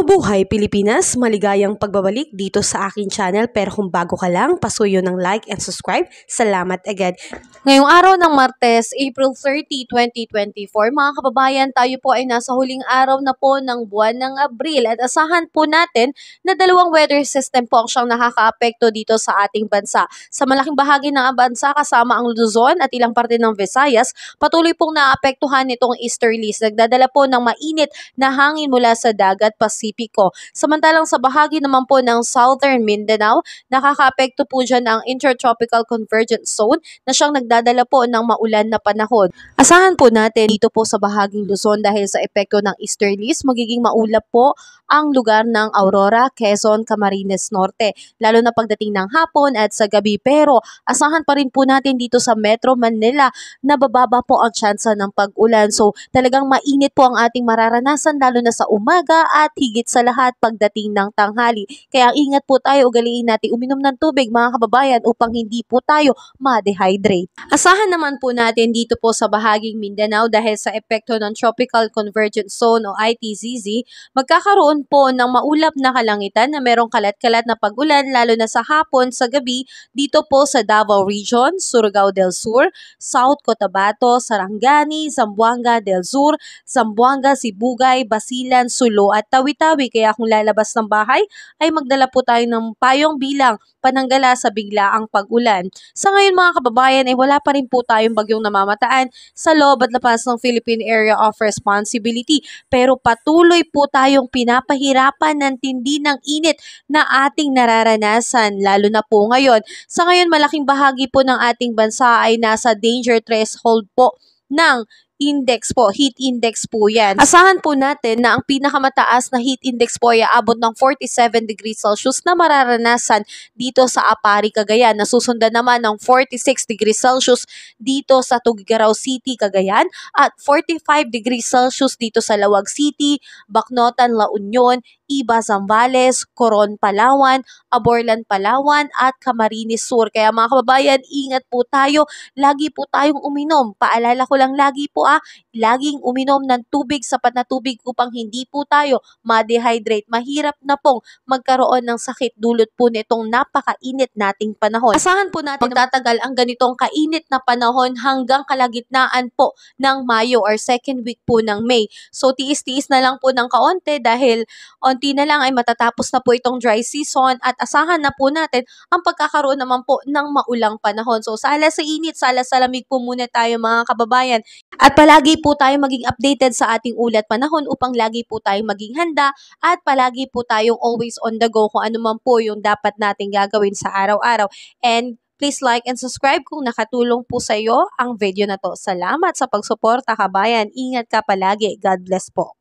Mabuhay Pilipinas! Maligayang pagbabalik dito sa aking channel, pero kung bago ka lang, pasuyo ng like and subscribe. Salamat agad. Ngayong araw ng Martes, April 30, 2024, mga kababayan, tayo po ay nasa huling araw na po ng buwan ng Abril at asahan po natin na dalawang weather system po ang siyang nakakaapekto dito sa ating bansa. Sa malaking bahagi ng bansa kasama ang Luzon at ilang parte ng Visayas, patuloy pong naapektuhan nitong easterlies. Nagdadala po ng mainit na hangin mula sa dagat Pasipiko. Samantalang sa bahagi naman po ng Southern Mindanao, nakakaapekto po dyan ang Intertropical Convergence Zone na siyang nagdadala po ng maulan na panahon. Asahan po natin dito po sa bahaging Luzon dahil sa epekto ng easterlies, magiging maulap po ang lugar ng Aurora, Quezon, Camarines Norte, lalo na pagdating ng hapon at sa gabi. Pero asahan pa rin po natin dito sa Metro Manila na bababa po ang tsansa ng pag-ulan. So talagang mainit po ang ating mararanasan lalo na sa umaga at higit sa lahat pagdating ng tanghali. Kaya ingat po tayo, ugaliin natin uminom ng tubig mga kababayan upang hindi po tayo ma-dehydrate. Asahan naman po natin dito po sa bahaging Mindanao dahil sa epekto ng Tropical Convergence Zone o ITZZ, magkakaroon po ng maulap na kalangitan na merong kalat-kalat na pag-ulan lalo na sa hapon, sa gabi dito po sa Davao Region, Surigao del Sur, South Cotabato, Sarangani, Zamboanga del Sur, Zamboanga, Sibugay, Basilan, Sulo at Tawi-Tawi. Kaya kung lalabas ng bahay ay magdala po tayo ng payong bilang pananggala sa biglaang pag-ulan. Sa ngayon mga kababayan ay wala pa rin po tayong bagyong namamataan sa loob at labas ng Philippine Area of Responsibility. Pero patuloy po tayong pinapahirapan ng tindi ng init na ating nararanasan lalo na po ngayon. Sa ngayon malaking bahagi po ng ating bansa ay nasa danger threshold po ng index po, heat index po yan. Asahan po natin na ang pinakamataas na heat index po ay aabot ng 47 degrees Celsius na mararanasan dito sa Apari, Cagayan. Nasusundan naman ng 46 degrees Celsius dito sa Tuguegarao City, Cagayan at 45 degrees Celsius dito sa Lawag City, Bacnotan, La Union, Iba, Zambales, Coron, Palawan, Aborlan, Palawan at Camarines Sur. Kaya mga kababayan, ingat po tayo. Lagi po tayong uminom. Paalala ko lang lagi po laging uminom ng tubig, sapat na tubig upang hindi po tayo ma-dehydrate. Mahirap na pong magkaroon ng sakit dulot po nitong napakainit nating panahon. Asahan po natin magtatagal ang ganitong kainit na panahon hanggang kalagitnaan po ng Mayo or second week po ng May. So tiis-tiis na lang po ng kaunti dahil onti na lang ay matatapos na po itong dry season at asahan na po natin ang pagkakaroon naman po ng maulang panahon. So sala sa init, sala sa lamig po muna tayo mga kababayan. At palagi po tayo maging updated sa ating ulat panahon upang lagi po tayong maging handa at palagi po tayong always on the go kung ano man po yung dapat nating gagawin sa araw-araw. And please like and subscribe kung nakatulong po sa iyo ang video na to. Salamat sa pagsuporta kabayan. Ingat ka palagi. God bless po.